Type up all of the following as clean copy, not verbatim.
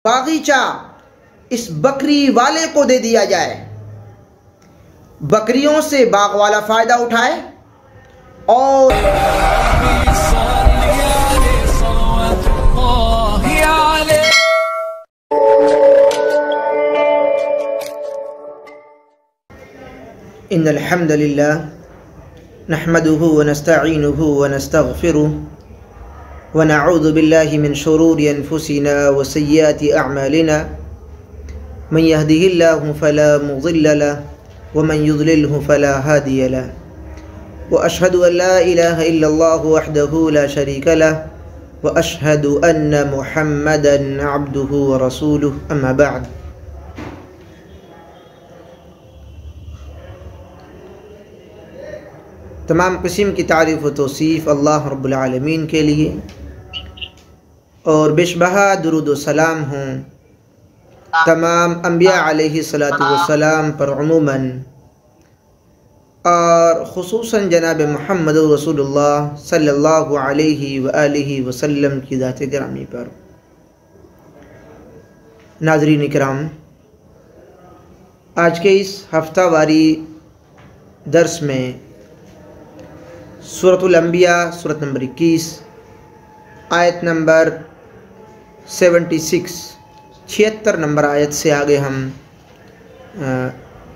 باغیچہ اس بکری والے کو دے دیا جائے، بکریوں سے باغ والا فائدہ اٹھائے اور ان الحمد للہ نحمده ونستعینه ونستغفره ونعوذ باللہ من شرور انفسنا وسیئات اعمالنا من يهده الله فلا مضل له ومن يضلله فلا هادي له واشهد ان لا اله الا الله وحده لا شريك له واشهد ان محمدا عبده ورسوله اما بعد. تمام قسم کی تعریف و توصیف اللہ رب العالمین کے لیے اور بیشبہا درود و سلام ہوں تمام انبیاء علیہ السلام پر عموماً اور خصوصاً جناب محمد رسول اللہ صلی اللہ علیہ وآلہ وسلم کی ذات گرامی پر. ناظرین کرام، آج کے اس ہفتہ واری درس میں سورۃ الانبیاء سورۃ نمبر 21 آیت نمبر 76 نمبر آیت سے آگے ہم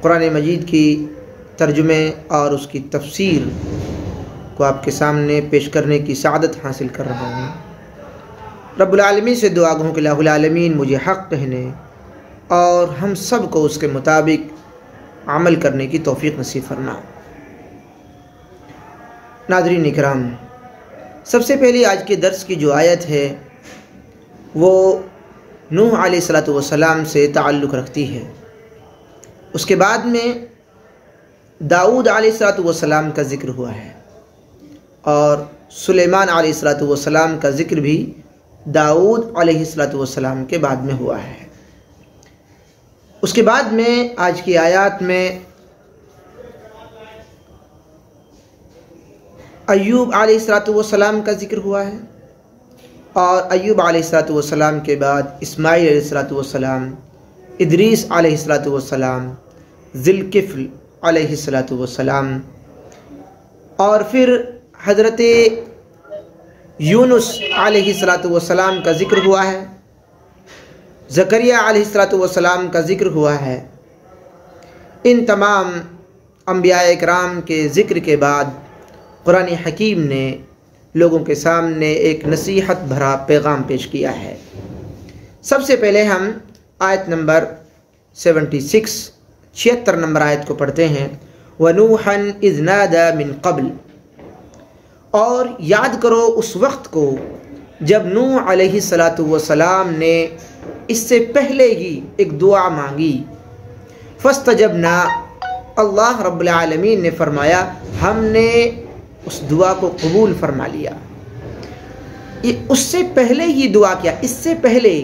قرآن مجید کی ترجمے اور اس کی تفسیر کو آپ کے سامنے پیش کرنے کی سعادت حاصل کر رہا ہوں. رب العالمین سے دعا گوں کہ الہ العالمین مجھے حق کہنے اور ہم سب کو اس کے مطابق عمل کرنے کی توفیق نصیب فرما. ناظرین اکرام، سب سے پہلے آج کے درس کی جو آیت ہے وہ نوح علیہ السلام سے تعلق رکھتی ہے. اس کے بعد میں داؤد علیہ السلام کا ذکر ہوا ہے اور سلیمان علیہ السلام کا ذکر بھی داؤد علیہ السلام کے بعد میں ہوا ہے. اس کے بعد میں آج کی آیات میں ایوب علیہ السلام کا ذکر ہوا ہے اور ایوب علیہ السلام کے بعد اسماعیل علیہ السلام، ادریس علیہ السلام، ذوالکفل علیہ السلام، اور پھر حضرت یونس علیہ السلام کا ذکر ہوا ہے، زکریا علیہ السلام کا ذکر ہوا ہے. ان تمام انبیاء اکرام کے ذکر کے بعد قرآن حکیم نے لوگوں کے سامنے ایک نصیحت بھرا پیغام پیش کیا ہے. سب سے پہلے ہم آیت نمبر 76 نمبر آیت کو پڑھتے ہیں. وَنُوحًا إِذْ نَادَى مِن قَبْلِ، اور یاد کرو اس وقت کو جب نوح علیہ السلام نے اس سے پہلے ہی ایک دعا مانگی. فَاسْتَجَبْنَا، اللہ رب العالمین نے فرمایا ہم نے اس دعا کو قبول فرما لیا. یہ اس سے پہلے ہی دعا کیا، اس سے پہلے،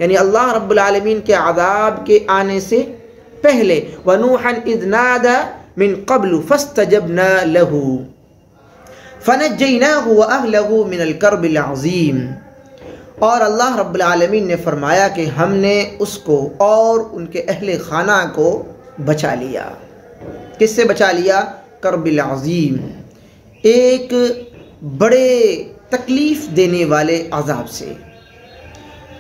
یعنی اللہ رب العالمین کے عذاب کے آنے سے پہلے. وَنُوحًا إِذْ نَادَى مِن قَبْلُ فَاسْتَجَبْنَا لَهُ فَنَجَّيْنَاهُ وَأَهْلَهُ مِنَ الْكَرْبِ الْعَظِيمِ، اور اللہ رب العالمین نے فرمایا کہ ہم نے اس کو اور ان کے اہل خانہ کو بچا لیا. کس سے بچا لیا؟ کرب العظیم، ایک بڑے تکلیف دینے والے عذاب سے.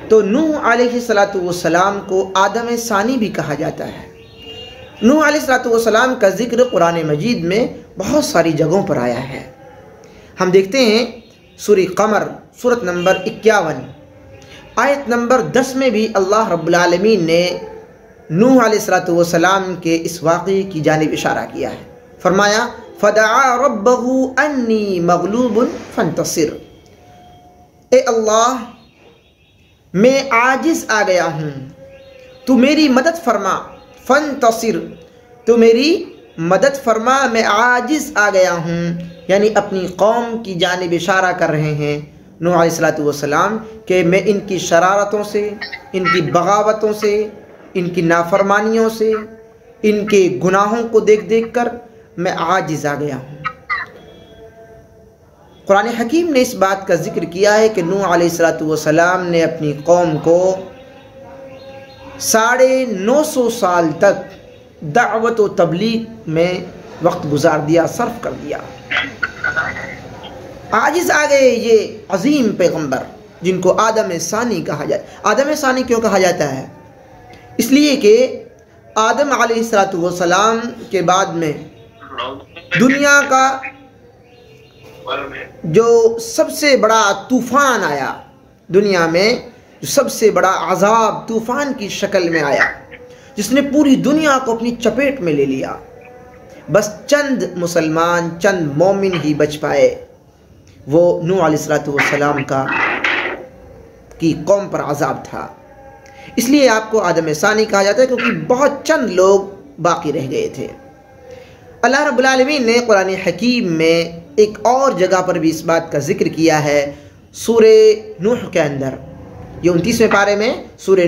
تو نوح علیہ السلام کو آدم ثانی بھی کہا جاتا ہے. نوح علیہ السلام کا ذکر قرآن مجید میں بہت ساری جگہوں پر آیا ہے. ہم دیکھتے ہیں سورہ قمر سورۃ نمبر 51 آیت نمبر 10 میں بھی اللہ رب العالمین نے نوح علیہ السلام کے اس واقعے کی جانب اشارہ کیا ہے. فرمایا فَدَعَا رَبَّهُ أَنِّي مَغْلُوبٌ فَانْتَصِرْ، اے اللہ میں عاجز آ گیا ہوں، تو میری مدد فرما. فَانْتَصِرْ، تو میری مدد فرما، میں عاجز آ گیا ہوں. یعنی اپنی قوم کی جانب اشارہ کر رہے ہیں نوح علیہ السلام کہ میں ان کی شرارتوں سے، ان کی بغاوتوں سے، ان کی نافرمانیوں سے، ان کے گناہوں کو دیکھ دیکھ کر میں عاجز آ گیا ہوں. قرآن حکیم نے اس بات کا ذکر کیا ہے کہ نوح علیہ السلام نے اپنی قوم کو 950 سال تک دعوت و تبلیغ میں وقت گزار دیا، صرف کر دیا۔ عاجز آ گئے یہ عظیم پیغمبر جن کو آدم ثانی کہا جاتا ہے۔ آدم ثانی کیوں کہا جاتا ہے؟ اس لیے کہ آدم علیہ السلام کے بعد میں دنیا کا جو سب سے بڑا طوفان آیا، دنیا میں جو سب سے بڑا عذاب طوفان کی شکل میں آیا، جس نے پوری دنیا کو اپنی چپیٹ میں لے لیا، بس چند مسلمان، چند مومن ہی بچ پائے، وہ نوح علیہ السلام کی قوم پر عذاب تھا۔ اس لیے آپ کو آدم ثانی کہا جاتا ہے، کیونکہ بہت چند لوگ باقی رہ گئے تھے۔ اللہ رب العالمین نے قرآن حکیم میں ایک اور جگہ پر بھی اس بات کا ذکر کیا ہے، سورہ نوح کے اندر، یہ 29ویں پارے میں سورہ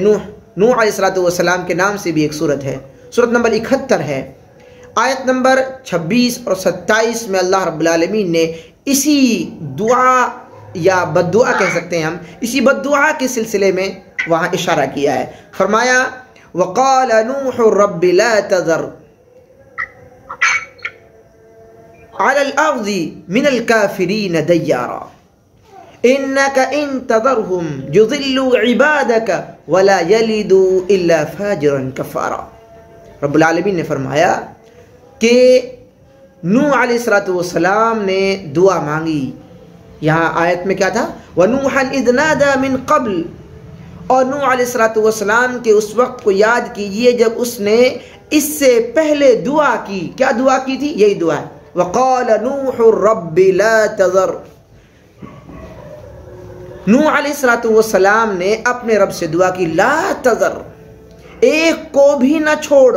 نوح علیہ السلام کے نام سے بھی ایک سورت ہے، سورت نمبر 71 ہے، آیت نمبر 26 اور 27 میں اللہ رب العالمین نے اسی دعا یا بد دعا کہہ سکتے ہیں ہم، اسی بد دعا کے سلسلے میں وہاں اشارہ کیا ہے۔ فرمایا وَقَالَ نُوحُ رَبِّ لَا تَذَرْ عَلَى الْأَرْضِ مِنَ الْكَافِرِينَ دَيَّارًا إِنَّكَ إِن تَذَرْهُمْ يُضِلُّوا عِبَادَكَ وَلَا يَلِدُوا إِلَّا فَاجِرًا كَفَّارًا۔ رب العالمین نے فرمایا کہ نوح علیہ السلام نے دعا مانگی، یہاں آیت میں کیا تھا؟ وَنُوحًا إِذْ نَادَى مِن قَبْلِ، اور نوح علیہ السلام کے اس وقت کو یاد کیجئے جب اس نے اس سے پہلے دعا کی۔ کیا دعا کی تھی؟ یہی دعا ہے، وَقَالَ نُوحُ رَبِّ لَا تَذَرْ۔ نوح علیہ السلام نے اپنے رب سے دعا کی، لا تذر، ایک کو بھی نہ چھوڑ،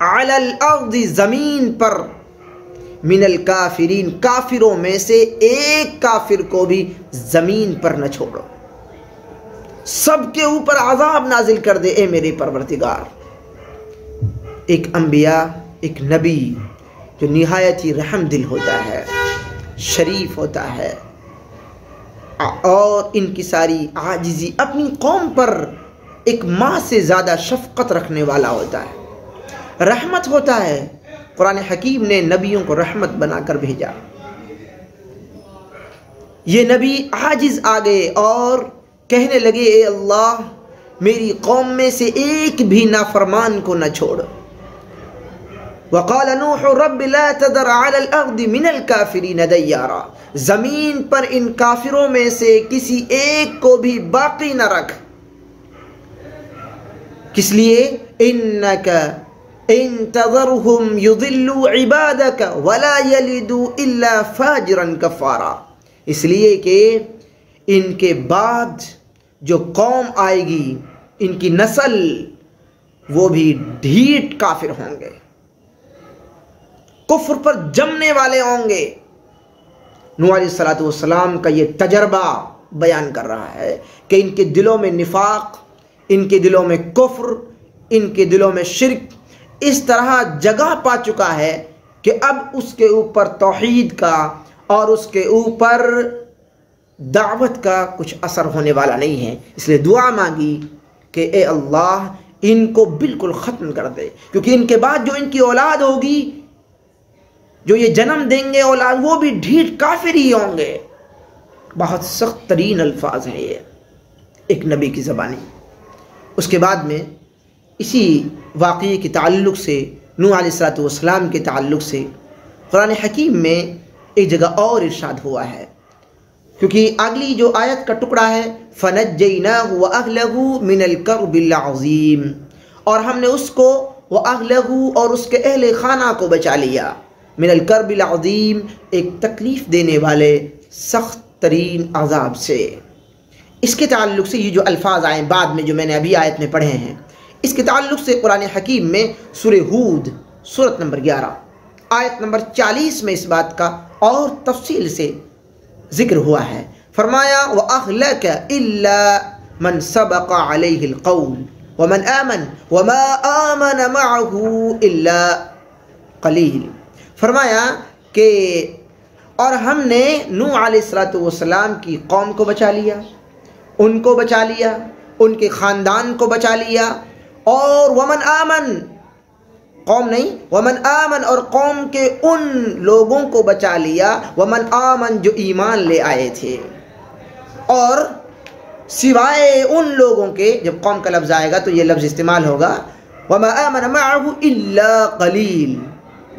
علی الارض، زمین پر، من الکافرین، کافروں میں سے ایک کافر کو بھی زمین پر نہ چھوڑو، سب کے اوپر عذاب نازل کر دے اے میرے پروردگار۔ ایک انبیاء، ایک نبی جو نہایت ہی رحم دل ہوتا ہے، شریف ہوتا ہے، اور ان کی ساری عاجزی، اپنی قوم پر ایک ماں سے زیادہ شفقت رکھنے والا ہوتا ہے، رحمت ہوتا ہے۔ قرآن حکیم نے نبیوں کو رحمت بنا کر بھیجا۔ یہ نبی عاجز آ گئے اور کہنے لگے اے اللہ میری قوم میں سے ایک بھی نافرمان کو نہ چھوڑ۔ وقال نوح رب لا تذر على الارض من الكافرین دیارا، زمین پر ان کافروں میں سے کسی ایک کو بھی باقی نہ رکھ۔ کس لیے؟ انک ان تذرهم يضلوا عبادك ولا يلدوا الا فاجرا كفارا، اس لیے کہ ان کے بعد جو قوم آئے گی، ان کی نسل، وہ بھی ڈھیٹ کافر ہوں گے، کفر پر جمنے والے ہوں گے۔ نوح علیہ السلام کا یہ تجربہ بیان کر رہا ہے کہ ان کے دلوں میں نفاق، ان کے دلوں میں کفر، ان کے دلوں میں شرک اس طرح جگہ پا چکا ہے کہ اب اس کے اوپر توحید کا اور اس کے اوپر دعوت کا کچھ اثر ہونے والا نہیں ہے۔ اس لیے دعا مانگی کہ اے اللہ ان کو بالکل ختم کر دے، کیونکہ ان کے بعد جو ان کی اولاد ہوگی، جو یہ جنم دیں گے اولاد، وہ بھی ڈھیٹ کافر ہی ہوں گے۔ بہت سخت ترین الفاظ ہیں یہ ایک نبی کی زبانی۔ اس کے بعد میں اسی واقعے کے تعلق سے، نوح علیہ السلام کے تعلق سے قرآن حکیم میں ایک جگہ اور ارشاد ہوا ہے، کیونکہ اگلی جو آیت کا ٹکڑا ہے فَنَجَّيْنَاهُ وَأَهْلَهُ مِنَ الْكَرْبِ الْعَظِيمِ، اور ہم نے اس کو وَأَهْلَهُ اور اس کے اہل خانہ کو بچا لیا، من الکرب العظیم، ایک تکلیف دینے والے سخت ترین عذاب سے۔ اس کے تعلق سے یہ جو الفاظ آئے بعد میں جو میں نے ابھی آیت میں پڑھے ہیں، اس کے تعلق سے قرآن حکیم میں سورہ ہود سورت نمبر 11 آیت نمبر 40 میں اس بات کا اور تفصیل سے ذکر ہوا ہے۔ فرمایا وَأَهْلَكَ إِلَّا مَنْ سَبَقَ عَلَيْهِ الْقَوْلُ وَمَنْ آمَنَ وَمَا آمَنَ مَعَهُ إِلَّا قَلِيلٌ۔ فرمایا کہ اور ہم نے نوح علیہ السلام کی قوم کو بچا لیا، ان کو بچا لیا، ان کے خاندان کو بچا لیا، اور ومن آمن، قوم نہیں، ومن آمن، اور قوم کے ان لوگوں کو بچا لیا، ومن آمن جو ایمان لے آئے تھے، اور سوائے ان لوگوں کے، جب قوم کا لفظ آئے گا تو یہ لفظ استعمال ہوگا وما آمن معه الا قلیل،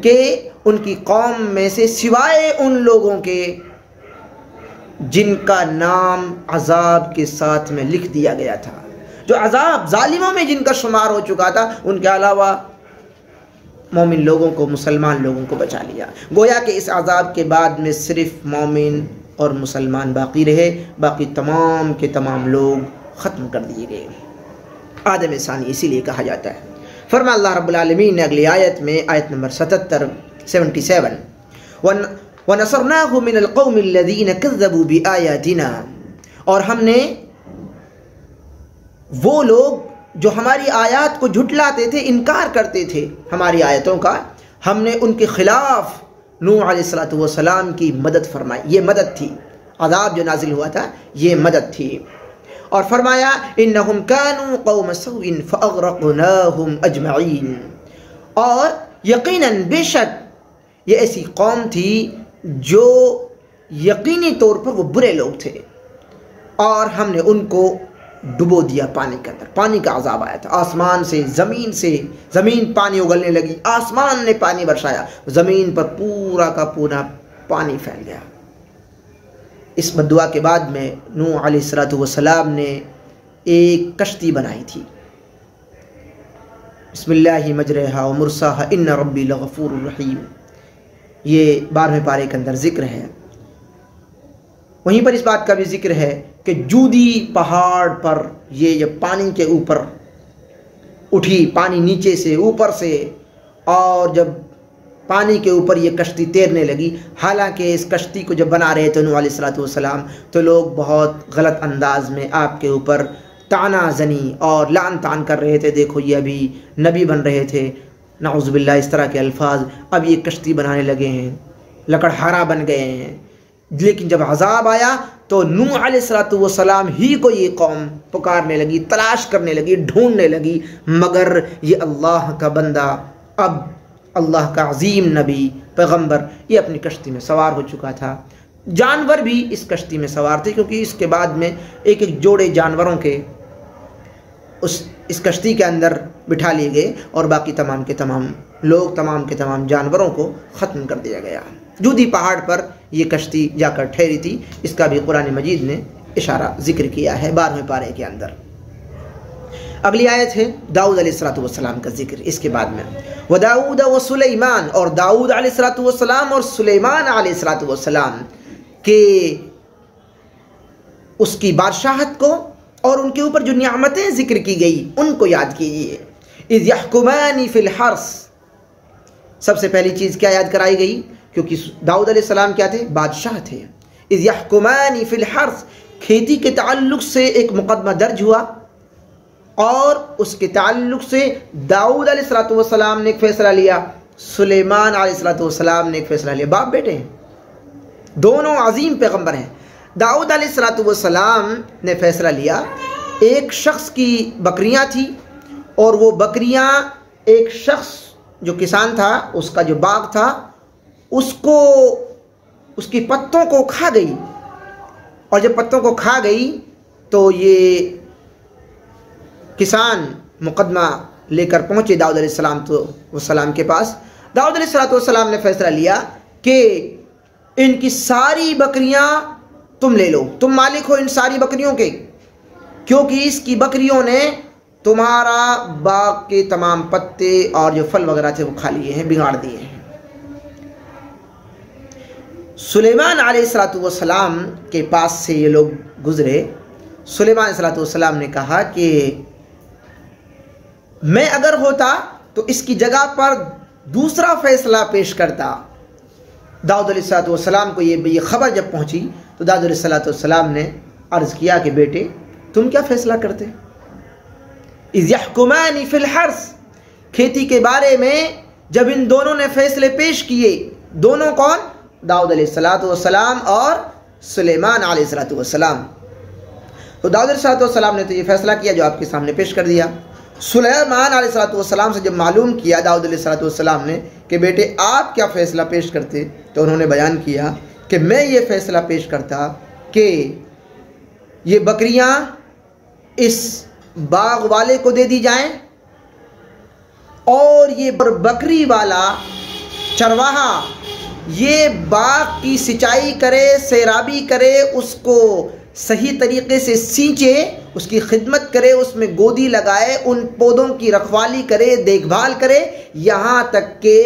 کہ ان کی قوم میں سے سوائے ان لوگوں کے جن کا نام عذاب کے ساتھ میں لکھ دیا گیا تھا، جو عذاب ظالموں میں جن کا شمار ہو چکا تھا، ان کے علاوہ مومن لوگوں کو، مسلمان لوگوں کو بچا لیا۔ گویا کہ اس عذاب کے بعد میں صرف مومن اور مسلمان باقی رہے، باقی تمام کے تمام لوگ ختم کر دیے گئے۔ آدم ثانی اسی لیے کہا جاتا ہے۔ فرما اللہ رب العالمین نے اگلی آیت میں، آیت نمبر 77 وَنَصَرْنَاهُ مِنَ الْقَوْمِ الَّذِينَ كَذَّبُوا بِآيَاتِنَا، اور ہم نے وہ لوگ جو ہماری آیات کو جھٹلاتے تھے، انکار کرتے تھے ہماری آیتوں کا، ہم نے ان کے خلاف نوح علیہ السلام کی مدد فرمائی۔ یہ مدد تھی، عذاب جو نازل ہوا تھا یہ مدد تھی۔ اور فرمایا انہم کانوا قوم سوء فاغرقناہم اجمعین، اور یقیناً بے شک یہ ایسی قوم تھی جو یقینی طور پر وہ برے لوگ تھے، اور ہم نے ان کو ڈبو دیا پانی کے اندر۔ پانی کا عذاب آیا تھا، آسمان سے، زمین پانی اگلنے لگی، آسمان نے پانی برسایا، زمین پر پورا کا پورا پانی پھیل گیا۔ اس بددعا کے بعد میں نوح علیہ السلام نے ایک کشتی بنائی تھی، بسم اللہ مجرہا و مرساہا ان ربی لغفور الرحیم، یہ 12ویں پارے کے اندر ذکر ہے۔ وہیں پر اس بات کا بھی ذکر ہے کہ جودی پہاڑ پر یہ جب پانی کے اوپر اٹھی، پانی نیچے سے اوپر سے، اور جب پانی کے اوپر یہ کشتی تیرنے لگی، حالانکہ اس کشتی کو جب بنا رہے تھے نوح علیہ السلام تو لوگ بہت غلط انداز میں آپ کے اوپر طعنہ زنی اور لعن طعن کر رہے تھے، دیکھو یہ ابھی نبی بن رہے تھے، نعوذ باللہ اس طرح کے الفاظ، اب یہ کشتی بنانے لگے ہیں، لکڑہارا بن گئے ہیں۔ لیکن جب عذاب آیا تو نوح علیہ السلام ہی کو یہ قوم پکارنے لگی، تلاش کرنے لگی، ڈھونڈنے لگی، مگر یہ اللہ کا بندہ، اب اللہ کا عظیم نبی پیغمبر، یہ اپنی کشتی میں سوار ہو چکا تھا۔ جانور بھی اس کشتی میں سوار تھے، کیونکہ اس کے بعد میں ایک ایک جوڑے جانوروں کے اس کشتی کے اندر بٹھا لیے گئے، اور باقی تمام کے تمام لوگ، تمام کے تمام جانوروں کو ختم کر دیا گیا۔ جودی پہاڑ پر یہ کشتی جا کر ٹھہری تھی، اس کا بھی قرآن مجید نے اشارہ ذکر کیا ہے 12ویں پارے کے اندر۔ اگلی آیت ہے داؤد علیہ السلام کا ذکر، اس کے بعد میں وَدَاؤُدَ وَسُلَيْمَانَ، اور داؤد علیہ السلام اور سلیمان علیہ السلام کے اس کی بادشاہت کو اور ان کے اوپر جو نعمتیں ذکر کی گئی ان کو یاد کیجیے۔ اِذْ يَحْكُمَانِ فِي الْحَرْثِ، سب سے پہلی چیز کیا یاد کرائی گئی؟ کیونکہ داؤد علیہ السلام کیا تھے؟ بادشاہ تھے۔ اِذْ يَحْكُمَانِ فِي الْحَرْثِ، کھیتی کے تعلق سے ایک مقدمہ درج ہوا، اور اس کے تعلق سے داؤد علیہ السلام نے ایک فیصلہ لیا، سلیمان علیہ السلام نے ایک فیصلہ لیا۔ باپ بیٹے ہیں، دونوں عظیم پیغمبر ہیں۔ داؤد علیہ السلام نے فیصلہ لیا، ایک شخص کی بکریاں تھیں، اور وہ بکریاں ایک شخص جو کسان تھا، اس کا جو باغ تھا، اس کی پتوں کو کھا گئی، اور جب پتوں کو کھا گئی تو یہ کسان مقدمہ لے کر پہنچے داؤد علیہ السلام کے پاس۔ داؤد علیہ السلام نے فیصلہ لیا کہ ان کی ساری بکریاں تم لے لو، تم مالک ہو ان ساری بکریوں کے، کیونکہ اس کی بکریوں نے تمہارا باغ کے تمام پتے اور جو پھل وغیرہ تھے وہ کھا لیے ہیں، بگاڑ دیے ہیں۔ سلیمان علیہ السلام کے پاس سے یہ لوگ گزرے۔ سلیمان علیہ السلام نے کہا کہ میں اگر ہوتا تو اس کی جگہ پر دوسرا فیصلہ پیش کرتا۔ داؤد علیہ السلام کو یہ خبر جب پہنچی تو داؤد علیہ السلام نے عرض کیا کہ بیٹے تم کیا فیصلہ کرتے؟ اِذْ يَحْكُمَانِ فِي الْحَرْثِ، کھیتی کے بارے میں جب ان دونوں نے فیصلے پیش کیے، دونوں کون؟ داؤد علیہ السلام اور سلیمان علیہ السلام۔ تو داؤد علیہ السلام نے تو یہ فیصلہ کیا جو آپ کے سامنے پیش کر دیا۔ سلیمان علیہ السلام سے جب معلوم کیا داؤد علیہ السلام نے کہ بیٹے آپ کیا فیصلہ پیش کرتے، تو انہوں نے بیان کیا کہ میں یہ فیصلہ پیش کرتا کہ یہ بکریاں اس باغ والے کو دے دی جائیں، اور یہ بکری والا چرواہا یہ باغ کی سچائی کرے، سیرابی کرے، اس کو صحیح طریقے سے سینچے، اس کی خدمت کرے، اس میں گودی لگائے، ان پودوں کی رکھوالی کرے، دیکھ بھال کرے، یہاں تک کہ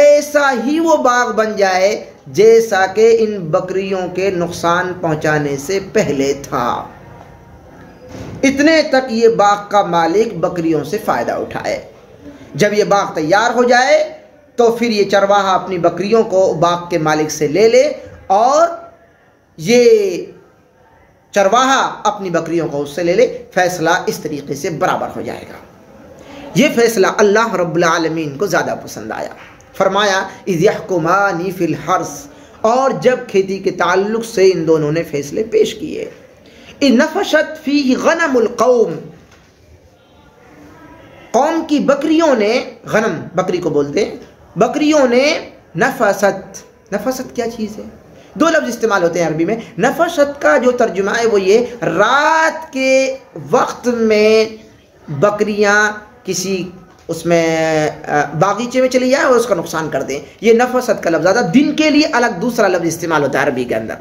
ایسا ہی وہ باغ بن جائے جیسا کہ ان بکریوں کے نقصان پہنچانے سے پہلے تھا۔ اتنے تک یہ باغ کا مالک بکریوں سے فائدہ اٹھائے۔ جب یہ باغ تیار ہو جائے تو پھر یہ چرواہا اپنی بکریوں کو باغ کے مالک سے لے لے، اور یہ چرواہا اپنی بکریوں کو اس سے لے لے، فیصلہ اس طریقے سے برابر ہو جائے گا۔ یہ فیصلہ اللہ رب العالمین کو زیادہ پسند آیا۔ فرمایا اذ یحکمان فی الحرث، اور جب کھیتی کے تعلق سے ان دونوں نے فیصلے پیش کیے۔ اذ نفشت فیہ غنم القوم، قوم کی بکریوں نے، غنم بکری کو بولتے ہیں، بکریوں نے نفست، نفست کیا چیز ہے؟ دو لفظ استعمال ہوتے ہیں عربی میں۔ نفشت کا جو ترجمہ ہے وہ یہ، رات کے وقت میں بکریاں کسی اس میں باغیچے میں چلی جائیں اور اس کا نقصان کر دیں، یہ نفست کا لفظ آتا ہے۔ دن کے لیے الگ دوسرا لفظ استعمال ہوتا ہے عربی کے اندر،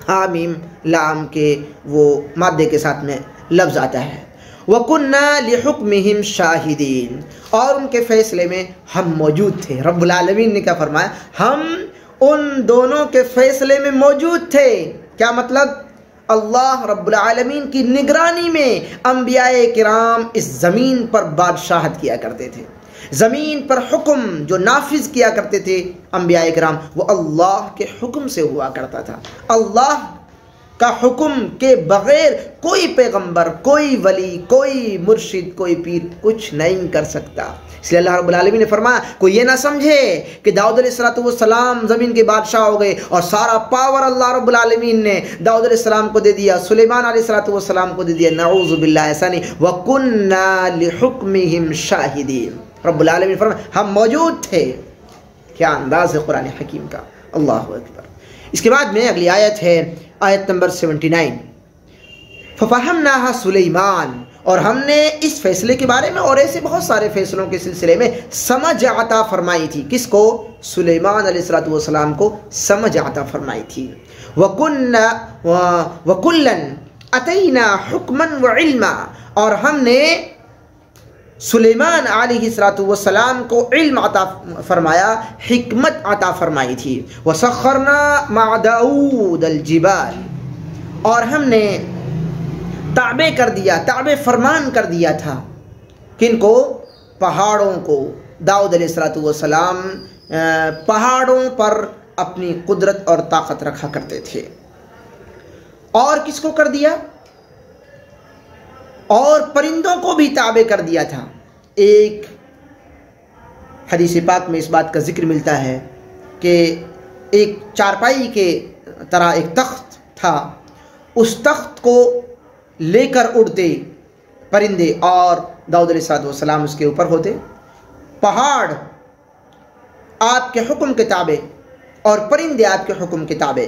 حامیم لام کے وہ مادے کے ساتھ میں لفظ آتا ہے۔ وَكُنَّا لِحُكْمِهِمْ شَاهِدِينَ، اور ان کے فیصلے میں ہم موجود تھے۔ رب العالمین نے کیا فرمایا؟ ہم ان دونوں کے فیصلے میں موجود تھے۔ کیا مطلب؟ اللہ رب العالمین کی نگرانی میں انبیاء کرام اس زمین پر بادشاہت کیا کرتے تھے، زمین پر حکم جو نافذ کیا کرتے تھے انبیاء کرام، وہ اللہ کے حکم سے ہوا کرتا تھا۔ اللہ کا حکم کے بغیر کوئی پیغمبر، کوئی ولی، کوئی مرشد، کوئی پیر کچھ نہیں کر سکتا۔ اس لیے اللہ رب العالمین نے فرمایا کوئی یہ نہ سمجھے کہ داؤد علیہ السلام زمین کے بادشاہ ہو گئے اور سارا پاور اللہ رب العالمین نے داؤد علیہ السلام کو دے دیا، سلیمان علیہ السلام کو دے دیا۔ نعوذ باللہ، ایسا نہیں۔ وَكُنَّا لِحُكْمِهِمْ شَاهِدِينَ، رب العالمین فرمایا ہم موجود تھے۔ کیا انداز ہے قرآن حکیم کا، اللہ اکبر۔ اس کے بعد میں اگلی آیت ہے آیت نمبر 79، فَفَهَمْنَاهَا سُلَيْمَانَ، اور ہم نے اس فیصلے کے بارے میں اور ایسے بہت سارے فیصلوں کے سلسلے میں سمجھ عطا فرمائی تھی۔ کس کو؟ سلیمان علیہ السلام کو سمجھ عطا فرمائی تھی۔ وَكُلًّا أَتَيْنَا حُكْمًا وَعِلْمًا، اور ہم نے سلیمان علیہ السلام کو علم عطا فرمایا، حکمت عطا فرمائی تھی۔ وَسَخَّرْنَا مَعَ دَاؤُودَ الْجِبَالِ، اور ہم نے تابع کر دیا، تابع فرمان کر دیا تھا کن کو؟ پہاڑوں کو۔ داؤد علیہ السلام پہاڑوں پر اپنی قدرت اور طاقت رکھا کرتے تھے۔ اور کس کو کر دیا؟ اور پرندوں کو بھی تابع کر دیا تھا۔ ایک حدیث پاک میں اس بات کا ذکر ملتا ہے کہ ایک چارپائی کے طرح ایک تخت تھا، اس تخت کو لے کر اڑتے پرندے اور داؤد علیہ السلام اس کے اوپر ہوتے۔ پہاڑ آپ کے حکم کے تابع اور پرندے آپ کے حکم کے تابع،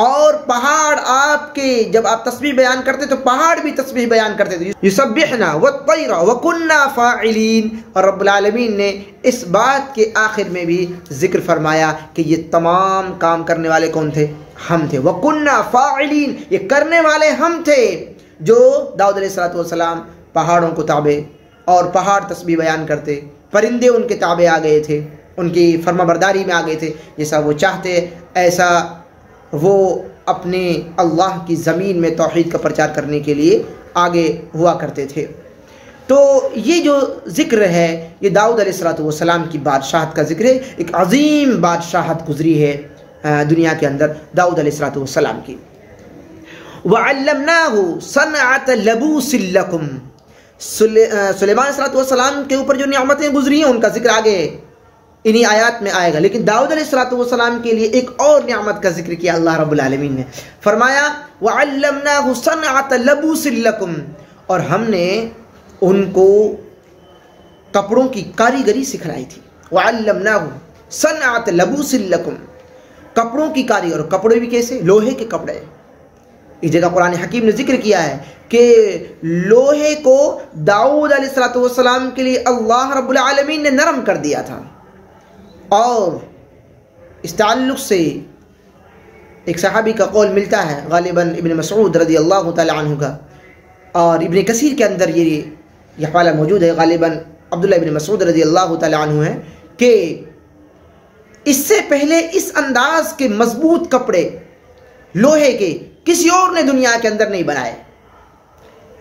اور پہاڑ آپ کے، جب آپ تسبیح بیان کرتے تو پہاڑ بھی تسبیح بیان کرتے تھے۔ یسبحنا والطیر وکنا فاعلین، اور رب العالمین نے اس بات کے آخر میں بھی ذکر فرمایا کہ یہ تمام کام کرنے والے کون تھے؟ ہم تھے۔ وکنا فاعلین، یہ کرنے والے ہم تھے۔ جو داؤد علیہ السلام پہاڑوں کو تابع، اور پہاڑ تسبیح بیان کرتے، پرندے ان کے تابع آ گئے تھے، ان کی فرما برداری میں آ گئے تھے، جیسا وہ چاہتے ایسا وہ اپنے اللہ کی زمین میں توحید کا پرچار کرنے کے لیے آگے ہوا کرتے تھے۔ تو یہ جو ذکر ہے یہ داؤد علیہ السلام کی بادشاہت کا ذکر ہے۔ ایک عظیم بادشاہت گزری ہے دنیا کے اندر داؤد علیہ السلام کی۔ وَعَلَّمْنَاهُ صَنْعَةَ لَبُوسٍ لَكُمْ، سلیمان علیہ السلام کے اوپر جو نعمتیں گزری ہیں ان کا ذکر آگے ہے۔ انہی آیات میں آئے گا. لیکن داؤد علیہ السلام کے لیے ایک اور نعمت کا ذکر کیا اللہ رب العالمین نے. فرمایا وَعَلَّمْنَاهُ صَنْعَةَ لَبُوسٍ لَكُمْ، اور ہم نے ان کو کپڑوں کی کاریگری سکھلائی تھی. وَعَلَّمْنَاهُ صَنْعَةَ لَبُوسٍ لَكُمْ، کپڑوں کی کاریگر. اور کپڑے بھی کیسے؟ لوہے کے کپڑے. اس جگہ قرآن حکیم نے ذکر کیا ہے کہ لوہے کو داؤد علیہ السلام کے لیے اللہ رب العالمین نے نرم کر دیا تھا. اور اس تعلق سے ایک صحابی کا قول ملتا ہے، غالباً ابن مسعود رضی اللہ تعالی عنہ کا، اور ابن کثیر کے اندر یہ حوالہ موجود ہے، غالباً عبداللہ ابن مسعود رضی اللہ تعالی عنہ ہے، کہ اس سے پہلے اس انداز کے مضبوط کپڑے لوہے کے کسی اور نے دنیا کے اندر نہیں بنائے.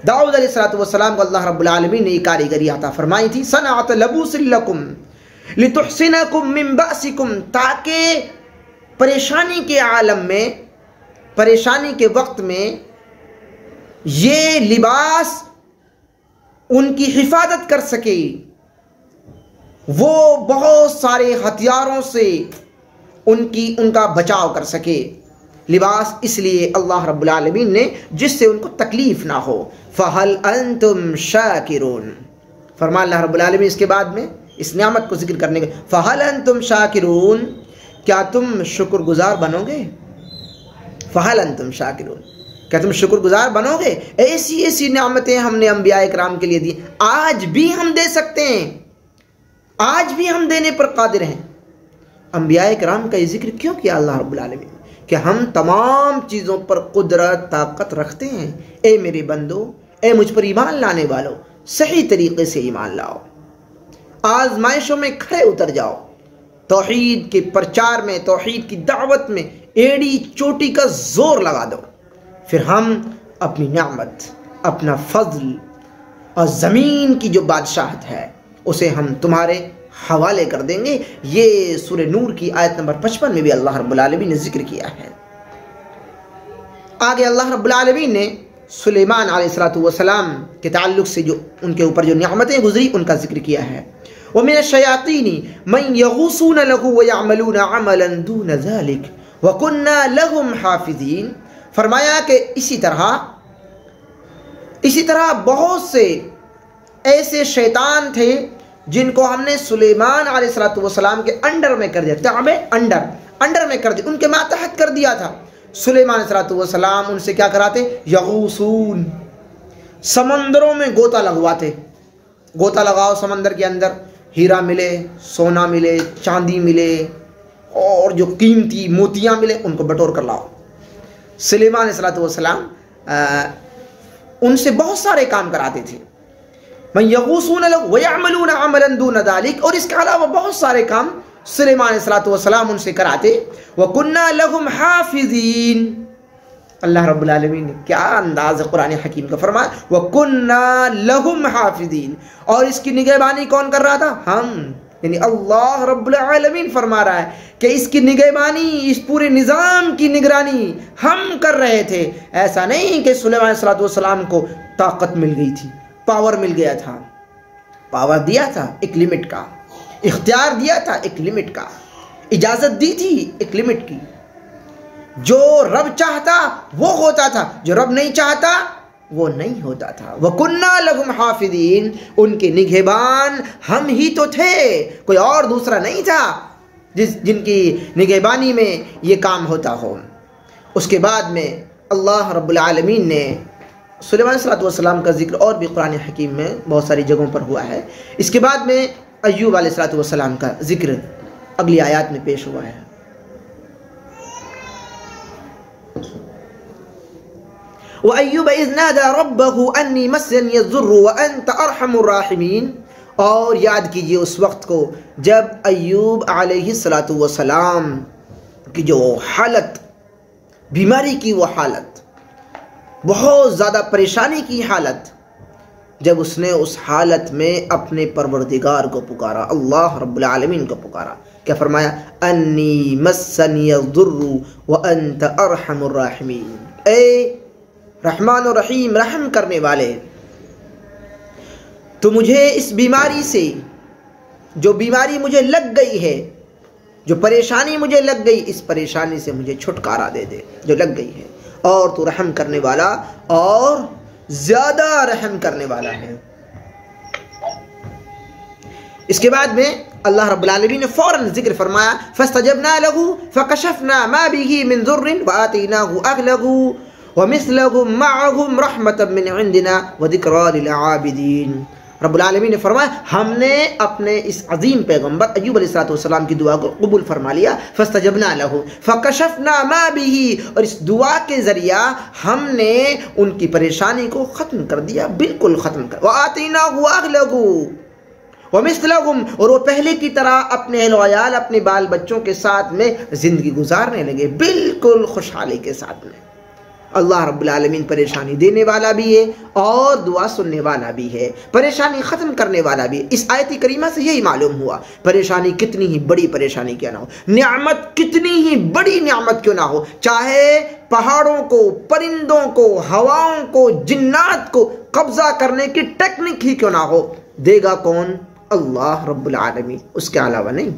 داؤد علیہ السلام کو اللہ رب العالمین نے یہ کاریگری عطا فرمائی تھی. صنعت لبوس لکم لتحسنکم من بأسکم، تاکہ پریشانی کے عالم میں، پریشانی کے وقت میں یہ لباس ان کی حفاظت کر سکے، وہ بہت سارے ہتھیاروں سے ان کا بچاؤ کر سکے. لباس اس لیے اللہ رب العالمین نے جس سے ان کو تکلیف نہ ہو. فَهَلْ أَنْتُمْ شَاكِرُونَ، فرما اللہ رب العالمین اس کے بعد میں اس نعمت کو ذکر کرنے کے فَهَلْ أَنْتُمْ شَاكِرُونَ، کیا تم شکر گزار بنو گے؟ فَهَلْ أَنْتُمْ شَاكِرُونَ، کیا تم شکر گزار بنو گے؟ ایسی نعمتیں ہم نے انبیاء کرام کے لیے دی، آج بھی ہم دے سکتے ہیں، آج بھی ہم دینے پر قادر ہیں. انبیاء کرام کا یہ ذکر کیوں کیا اللہ رب العالمین؟ کہ ہم تمام چیزوں پر قدرت طاقت رکھتے ہیں. اے میرے بندو، اے مجھ پر ایمان لانے والو، صحیح طریقے سے ایمان لاؤ، آزمائشوں میں کھڑے اتر جاؤ، توحید کے پرچار میں، توحید کی دعوت میں ایڑی چوٹی کا زور لگا دو. پھر ہم اپنی نعمت، اپنا فضل اور زمین کی جو بادشاہت ہے اسے ہم تمہارے حوالے کر دیں گے. یہ سورہ نور کی آیت نمبر 55 میں بھی اللہ رب العالمین نے ذکر کیا ہے. آگے اللہ رب العالمین نے سلیمان علیہ السلام کے تعلق سے جو ان کے اوپر جو نعمتیں گزری ان کا ذکر کیا ہے. وَمِنَ الشَّيَاطِينِ مَنْ يَغُوصُونَ لَهُ وَيَعْمَلُونَ عَمَلًا دُونَ ذَلِكَ وَكُنَّا لَهُمْ حَافِظِينَ. فرمایا کہ اسی طرح بہت سے ایسے شیطان تھے جن کو ہم نے سلیمان علیہ السلام کے انڈر میں کر دیا، تابع انڈر میں کر دیا، ان کے ماتحت کر دیا تھا. سلیمان علیہ السلام ان سے کیا کراتے؟ یغوصون، سمندروں میں گوتا لگواتے. گوتا لگاؤ سمندر کے اندر، ہیرا ملے، سونا ملے، چاندی ملے اور جو قیمتی موتیاں ملے ان کو بٹور کر لاؤ. سلیمان علیہ السلام ان سے بہت سارے کام کراتے تھے. من یغوصون له ویعملون عملا دون ذلك، اور اس کے علاوہ بہت سارے کام سلیمان علیہ السلام ان سے کراتے. وَكُنَّا لَهُمْ حَافِظِينَ، اللہ رب العالمین نے کیا انداز قرآن حکیم کا فرمایا، وَكُنَّا لَهُمْ حَافِظِينَ، اور اس کی نگہبانی کون کر رہا تھا؟ ہم، یعنی اللہ رب العالمین فرما رہا ہے کہ اس کی نگہبانی، اس پورے نظام کی نگرانی ہم کر رہے تھے. ایسا نہیں کہ سلیمان علیہ السلام کو طاقت مل گئی تھی، پاور مل گیا تھا. پاور دیا تھا ایک لمٹ کا، اختیار دیا تھا ایک لمٹ کا، اجازت دی تھی ایک لمٹ کی. جو رب چاہتا وہ ہوتا تھا، جو رب نہیں چاہتا وہ نہیں ہوتا تھا. وَكُنَّا لَهُمْ حَافِظِينَ، ان کے نگہبان ہم ہی تو تھے، کوئی اور دوسرا نہیں تھا جن کی نگہبانی میں یہ کام ہوتا ہو. اس کے بعد میں اللہ رب العالمین نے سلیمان علیہ السلام کا ذکر اور بھی قرآن حکیم میں بہت ساری جگہوں پر ہوا ہے. اس کے بعد میں ایوب علیہ السلام کا ذکر اگلی آیات میں پیش ہوا ہے. وَأَيُّوبَ إِذْ نَادَى رَبَّهُ أَنِّي مَسَّنِيَ الضُّرُّ وَأَنْتَ أَرْحَمُ الرَّاحِمِينَ، اور یاد کیجئے اس وقت کو جب ایوب علیہ السلام کی جو حالت، بیماری کی وہ حالت، بہت زیادہ پریشانی کی حالت، جب اس نے اس حالت میں اپنے پروردگار کو پکارا، اللہ رب العالمین کو پکارا. کیا فرمایا؟ انی مسنی الضر وانت ارحم الراحمین، اے رحمان و رحیم، رحم کرنے والے، تو مجھے اس بیماری سے جو بیماری مجھے لگ گئی ہے، جو پریشانی مجھے لگ گئی، اس پریشانی سے مجھے چھٹکارا دے دے جو لگ گئی ہے، اور تو رحم کرنے والا اور زیادہ رحم کرنے والا ہے۔ اس کے بعد میں اللہ رب العالمین نے فوراً ذکر فرمایا فَاسْتَجَبْنَا لَهُ فَكَشَفْنَا مَا بِهِ مِنْ ضُرٍّ وَآتَيْنَاهُ أَهْلَهُ وَمِثْلَهُمْ مَعَهُمْ رَحْمَةً مِنْ عِنْدِنَا وَذِكْرَىٰ لِلْعَابِدِينَ۔ رب العالمین نے فرمایا ہم نے اپنے اس عظیم پیغمبر ایوب علیہ السلام کی دعا کو قبول فرما لیا۔ فَاسْتَجَبْنَا لَهُ فَكَشَفْنَا مَا بِهِ، اور اس دعا کے ذریعہ ہم نے ان کی پریشانی کو ختم کر دیا، بالکل ختم کر۔ وَآتَيْنَاهُ أَهْلَهُ وَمِثْلَهُمْ، اور وہ پہلے کی طرح اپنے اہل و عیال، اپنے بال بچوں کے ساتھ میں زندگی گزارنے لگے، بالکل خوشحالی کے ساتھ میں۔ اللہ رب العالمین پریشانی دینے والا بھی ہے اور دعا سننے والا بھی ہے، پریشانی ختم کرنے والا بھی ہے۔ اس آیت کریمہ سے یہی معلوم ہوا پریشانی کتنی ہی بڑی پریشانی کیوں نہ ہو، نعمت کتنی ہی بڑی نعمت کیوں نہ ہو، چاہے پہاڑوں کو، پرندوں کو، ہواؤں کو، جنات کو قبضہ کرنے کی ٹیکنک ہی کیوں نہ ہو، دے گا کون؟ اللہ رب العالمین، اس کے علاوہ نہیں۔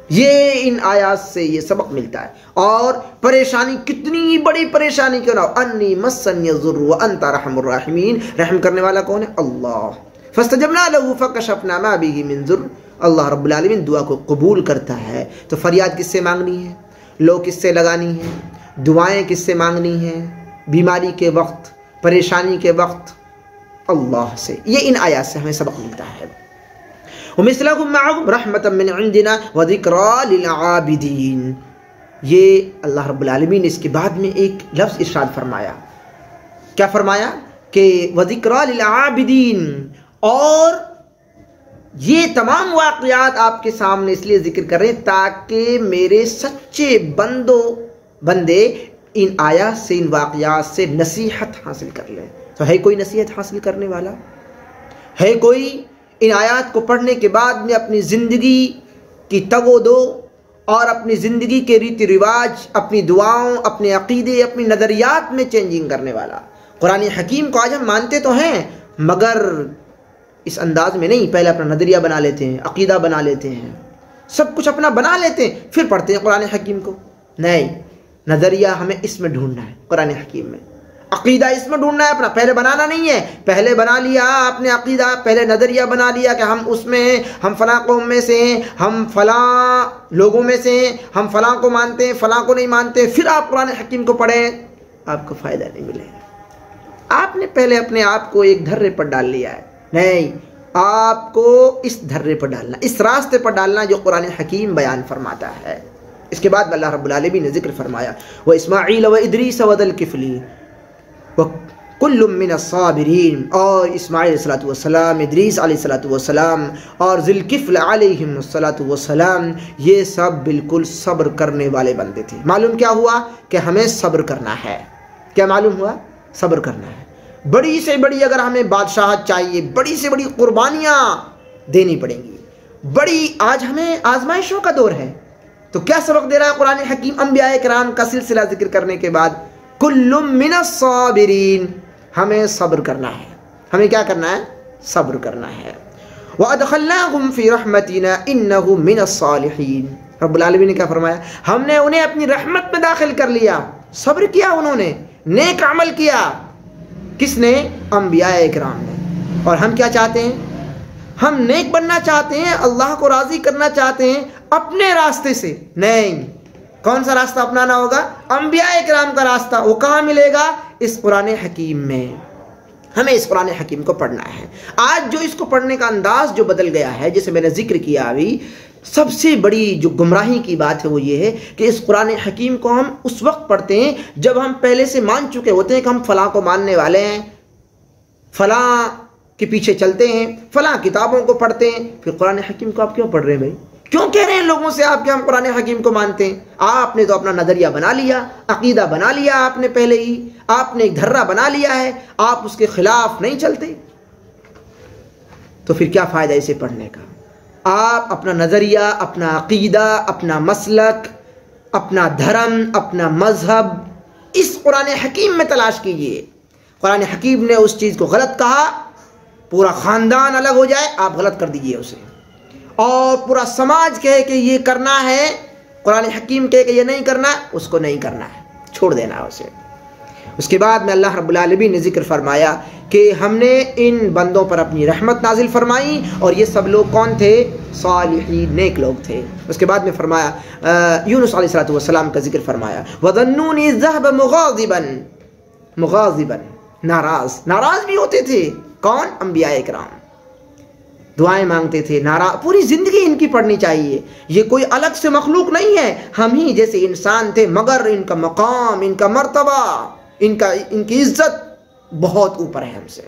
یہ ان آیات سے یہ سبق ملتا ہے۔ اور پریشانی کتنی بڑی پریشانی کیوں نہ ہو، انی مسنی الضر وانت ارحم الراحمین، رحم کرنے والا کون ہے؟ اللہ۔ فاستجبنا له فکشفنا ما به من ضر، اللہ رب العالمین دعا کو قبول کرتا ہے۔ تو فریاد کس سے مانگنی ہے؟ لو کس سے لگانی ہے؟ دعائیں کس سے مانگنی ہے؟ بیماری کے وقت، پریشانی کے وقت اللہ سے۔ یہ ان آیات سے ہمیں سبق ملتا ہے۔ وَمِثْلَهُمْ مَعَهُمْ رَحْمَةً مِّنْ عِنْدِنَا وَذِكْرَىٰ لِلْعَابِدِينَ۔ یہ اللہ رب العالمین نے اس کے بعد میں ایک لفظ ارشاد فرمایا، کیا فرمایا؟ کہ وَذِكْرَىٰ لِلْعَابِدِينَ، اور یہ تمام واقعات آپ کے سامنے اس لیے ذکر کر رہے ہیں تاکہ میرے سچے بندے ان آیات سے، ان واقعات سے نصیحت حاصل کر لیں۔ تو ہے کوئی نصیحت حاصل کرنے والا؟ ہے کوئی ان آیات کو پڑھنے کے بعد میں اپنی زندگی کی تگ و دو اور اپنی زندگی کے ریتی رواج، اپنی دعاؤں، اپنے عقیدے، اپنی نظریات میں چینجنگ کرنے والا؟ قرآن حکیم کو آج ہم مانتے تو ہیں مگر اس انداز میں نہیں، پہلے اپنا نظریہ بنا لیتے ہیں، عقیدہ بنا لیتے ہیں، سب کچھ اپنا بنا لیتے ہیں، پھر پڑھتے ہیں قرآن حکیم کو۔ نہیں، نظریہ ہمیں اس میں ڈھونڈنا ہے، قرآن حکیم میں۔ عقیدہ اس میں ڈھونڈنا ہے، اپنا پہلے بنانا نہیں ہے۔ پہلے بنا لیا آپ نے عقیدہ، پہلے نظریہ بنا لیا کہ ہم اس میں ہیں، ہم فلاں قوم میں سے ہیں، ہم فلاں لوگوں میں سے ہیں، ہم فلاں کو مانتے ہیں، فلاں کو نہیں مانتے، پھر آپ قرآن حکیم کو پڑھیں، آپ کو فائدہ نہیں ملے گا۔ آپ نے پہلے اپنے آپ کو ایک دھرے پر ڈال لیا ہے، نہیں، آپ کو اس دھرے پر ڈالنا، اس راستے پر ڈالنا جو قرآن حکیم بیان فرماتا ہے۔ اس کے بعد اللہ رب العالمین نے ذکر فرمایا وَإِسْمَاعِيلَ وَإِدْرِيسَ وَذَا الْكِفْلِ وَكُلٌّ مِّنَ الصَّابِرِينَ، اور اسماعیل علیہ السلام، ادریس علیہ السلام اور ذی الکفل علیہم السلام، یہ سب بالکل صبر کرنے والے بندے تھے۔ معلوم کیا ہوا؟ کہ ہمیں صبر کرنا ہے۔ کیا معلوم ہوا؟ صبر کرنا ہے۔ بڑی سے بڑی اگر ہمیں بادشاہت چاہیے، بڑی سے بڑی قربانیاں دینی پڑیں گی، بڑی آج ہمیں آزمائشوں کا دور ہے، تو کیا سبق دے رہا ہے قرآن حکیم انبیاء کرام کا سلسلہ ذکر کرنے کے بعد؟ کل من الصابرین، ہمیں صبر کرنا ہے۔ ہمیں کیا کرنا ہے؟ صبر کرنا ہے۔ وَأَدْخَلْنَاهُمْ فِي رَحْمَتِنَا إِنَّهُ مِنَ الصَّالِحِينَ، رب العالمین نے کیا فرمایا؟ ہم نے انہیں اپنی رحمت میں داخل کر لیا، صبر کیا انہوں نے، نیک عمل کیا۔ کس نے؟ انبیاء اکرام نے۔ اور ہم کیا چاہتے ہیں؟ ہم نیک بننا چاہتے ہیں، اللہ کو راضی کرنا چاہتے ہیں اپنے راستے سے، نہیں۔ کون سا راستہ اپنانا ہوگا؟ انبیاء اکرام کا راستہ۔ وہ کہاں ملے گا؟ اس قرآن حکیم میں۔ ہمیں اس قرآن حکیم کو پڑھنا ہے۔ آج جو اس کو پڑھنے کا انداز جو بدل گیا ہے، جیسے میں نے ذکر کیا ابھی، سب سے بڑی جو گمراہی کی بات ہے وہ یہ ہے کہ اس قرآن حکیم کو ہم اس وقت پڑھتے ہیں جب ہم پہلے سے مان چکے ہوتے ہیں کہ ہم فلاں کو ماننے والے ہیں، فلاں کے پیچھے چلتے ہیں، فلاں کتابوں کو پڑھتے ہیں، پھر قرآن حکیم کو آپ کیوں پڑھ رہے ہیں بھائی؟ کیوں کہہ رہے ہیں لوگوں سے آپ کہ ہم قرآن حکیم کو مانتے ہیں؟ آپ نے تو اپنا نظریہ بنا لیا، عقیدہ بنا لیا آپ نے، پہلے ہی آپ نے ایک دھرا بنا لیا ہے، آپ اس کے خلاف نہیں چلتے، تو پھر کیا فائدہ اسے پڑھنے کا؟ آپ اپنا نظریہ، اپنا عقیدہ، اپنا مسلک، اپنا دھرم، اپنا مذہب اس قرآن حکیم میں تلاش کیجئے۔ قرآن حکیم نے اس چیز کو غلط کہا، پورا خاندان الگ ہو جائے، آپ غلط کر دیجئے اسے، اور پورا سماج کہے کہ یہ کرنا ہے، قرآن حکیم کہے کہ یہ نہیں کرنا، اس کو نہیں کرنا ہے، چھوڑ دینا ہے اسے۔ اس کے بعد میں اللہ رب العالمین نے ذکر فرمایا کہ ہم نے ان بندوں پر اپنی رحمت نازل فرمائی، اور یہ سب لوگ کون تھے؟ صالحین، نیک لوگ تھے۔ اس کے بعد میں فرمایا یونس علیہ السلام کا ذکر فرمایا، وَظَنُّونِ ذَهَبَ مُغَاضِبًا، ناراض بھی ہوتے تھے۔ کون؟ انبیاء اکرام، دعائیں مانگتے تھے، پوری زندگی ان کی پڑھنی چاہیے، یہ کوئی الگ سے مخلوق نہیں ہے، ہم ہی جیسے انسان تھے، مگر ان کا مقام، ان کا مرتبہ، ان کی عزت بہت اوپر ہے ہم سے۔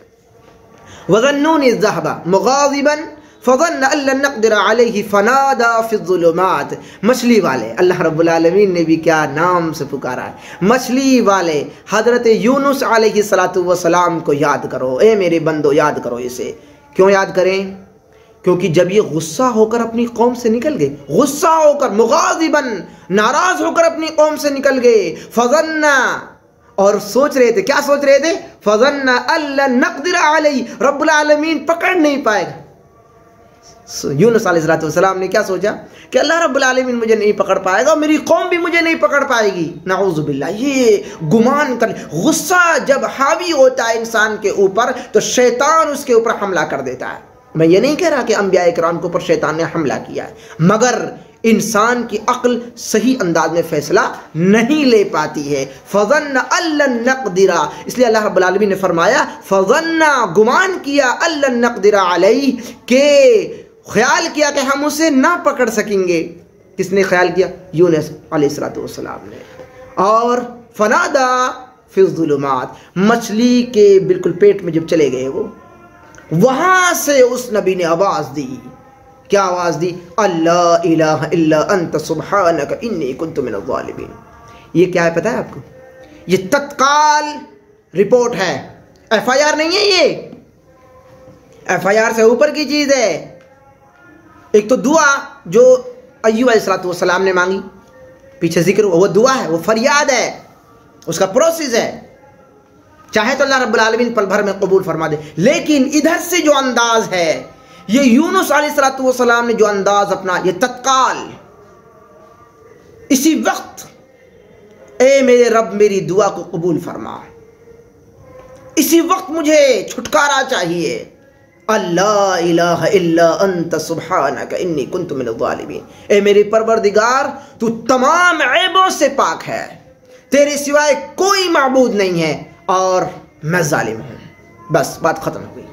وَظَنُّونِ الذَّهَبَ مُغَاضِبًا فَظَنَّ أَن لَّن نَّقْدِرَ عَلَيْهِ فَنَادَىٰ فِي الظُّلُمَاتِ۔ مچھلی والے، اللہ رب العالمین نے بھی کیا نام سے پکارا ہے، مچھلی والے حضرت یونس علیہ السلام کو یاد کرو، اے میرے بندو یاد کرو اسے۔ کیوں یاد کریں؟ کیونکہ جب یہ غصہ ہو کر اپنی قوم سے نکل گئے، غصہ ہو کر، مغاضباً، ناراض ہو کر اپنی قوم سے نکل گئے، فظن، اور سوچ رہے تھے، کیا سوچ رہے تھے؟ فظن ان لن نقدر علیہ، رب العالمین پکڑ نہیں پائے گا۔ یونس علیہ السلام نے کیا سوچا کہ اللہ رب العالمین مجھے نہیں پکڑ پائے گا، میری قوم بھی مجھے نہیں پکڑ پائے گی، نعوذ باللہ۔ یہ گمان کر، غصہ جب حاوی ہوتا ہے انسان کے اوپر تو شیطان اس کے اوپر حملہ کر دیتا ہے۔ میں یہ نہیں کہہ رہا کہ انبیاء کرام کے اوپر شیطان نے حملہ کیا ہے، مگر انسان کی عقل صحیح انداز میں فیصلہ نہیں لے پاتی ہے۔ فظن ان لن نقدر، اس لیے اللہ رب العالمین نے فرمایا فظن، گمان کیا، ان لن نقدر علیہ، کہ خیال کیا کہ ہم اسے نہ پکڑ سکیں گے۔ کس نے خیال کیا؟ یونس علیہ السلام نے۔ اور فنادا فی الظلمات، مچھلی کے بالکل پیٹ میں جب چلے گئے وہ، وہاں سے اس نبی نے آواز دی۔ کیا آواز دی؟ اللہ الہ الا انت سبحانک انی کنت من الظالمین۔ یہ کیا ہے پتہ ہے آپ کو؟ یہ تتکال رپورٹ ہے، ایف آئی آر نہیں ہے، یہ ایف آئی آر سے اوپر کی چیز ہے۔ ایک تو دعا جو ایوب علیہ السلام نے مانگی، پیچھے ذکر ہوا، وہ دعا ہے، وہ فریاد ہے، اس کا پروسیس ہے، چاہے تو اللہ رب العالمین پل بھر میں قبول فرما دے۔ لیکن ادھر سے جو انداز ہے، یہ یونس علیہ السلام نے جو انداز اپنا، یہ تتکال، اسی وقت، اے میرے رب میری دعا کو قبول فرما، اسی وقت مجھے چھٹکارا چاہیے، اللہ الہ الا انت سبحانک انی کنت من الظالمین، اے میرے پروردگار تو تمام عیبوں سے پاک ہے، تیرے سوائے کوئی معبود نہیں ہے، اور میں ظالم ہوں۔ بس بات ختم ہو گئی،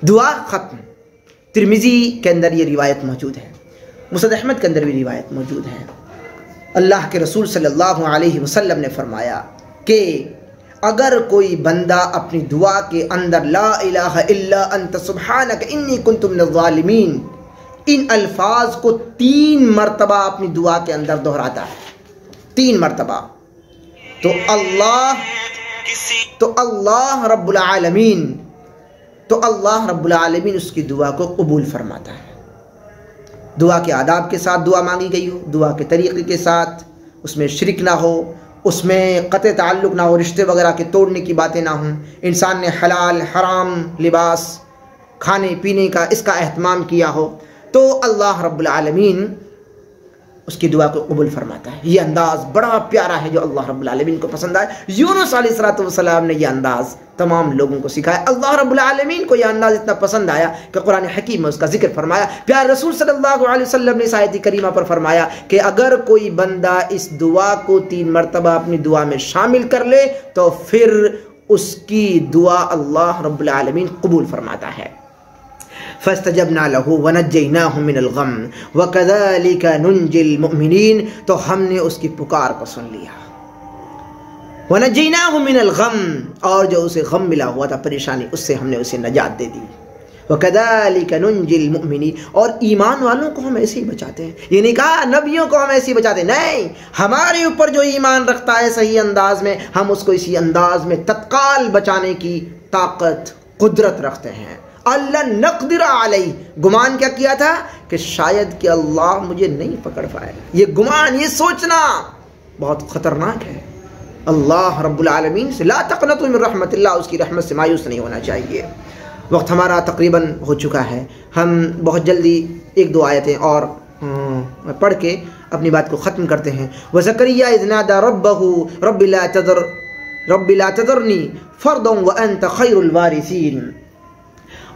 دعا ختم۔ ترمذی کے اندر یہ روایت موجود ہے، مسند احمد کے اندر بھی روایت موجود ہے۔ اللہ کے رسول صلی اللہ علیہ وسلم نے فرمایا کہ اگر کوئی بندہ اپنی دعا کے اندر لا الہ الا انت سبحانک انی کنت من الظالمین، ان الفاظ کو 3 مرتبہ اپنی دعا کے اندر دہراتا ہے، 3 مرتبہ، تو اللہ رب العالمین اس کی دعا کو قبول فرماتا ہے۔ دعا کے آداب کے ساتھ دعا مانگی گئی ہو، دعا کے طریقے کے ساتھ، اس میں شرک نہ ہو، اس میں قطع تعلق نہ ہو، رشتے وغیرہ کے توڑنے کی باتیں نہ ہوں، انسان نے حلال حرام لباس، کھانے پینے کا، اس کا اہتمام کیا ہو، تو اللہ رب العالمین اس کی دعا کو قبول فرماتا ہے۔ یہ انداز بڑا پیارا ہے جو اللہ رب العالمین کو پسند آئے۔ یونس علیہ السلام نے یہ انداز تمام لوگوں کو سکھایا، اللہ رب العالمین کو یہ انداز اتنا پسند آیا کہ قرآن حکیم میں اس کا ذکر فرمایا۔ پیارے رسول صلی اللہ علیہ وسلم نے اس آیت کریمہ پر فرمایا کہ اگر کوئی بندہ اس دعا کو 3 مرتبہ اپنی دعا میں شامل کر لے تو پھر اس کی دعا اللہ رب العالمین قبول فرماتا ہے۔ فاستجبنا له ونجيناه من الغم وكذلك ننجي المؤمنين، تو ہم نے اس کی پکار کو سن لیا، ونجيناه من الغم، اور جو اسے غم ملا ہوا تھا، پریشانی، اس سے ہم نے اسے نجات دے دی۔ وكذلك ننجي المؤمنين، اور ایمان والوں کو ہم ایسے ہی بچاتے ہیں۔ یہ نہیں کہا نبیوں کو ہم ایسے ہی بچاتے ہیں، نہیں، ہمارے اوپر جو ایمان رکھتا ہے صحیح انداز میں، ہم اس کو اسی انداز میں تتکال بچانے کی طاقت، قدرت رکھتے ہیں۔ اللہ نقدر علیہ، گمان کیا کیا تھا کہ شاید کہ اللہ مجھے نہیں پکڑ پائے، یہ گمان، یہ سوچنا بہت خطرناک ہے۔ اللہ رب العالمین سے لا تقنطوا من رحمت اللہ، اس کی رحمت سے مایوس نہیں ہونا چاہیے۔ وقت ہمارا تقریباً ہو چکا ہے. ہم بہت جلدی ایک دو آیتیں اور پڑھ کے اپنی بات کو ختم کرتے ہیں. وَزَكَرِيَّا إِذْ نَادَى رَبَّهُ رَبِّ لَا تَذَرْنِي فَرْدًا وَأَنْتَ خَيْرُ الْوَارِثِينَ.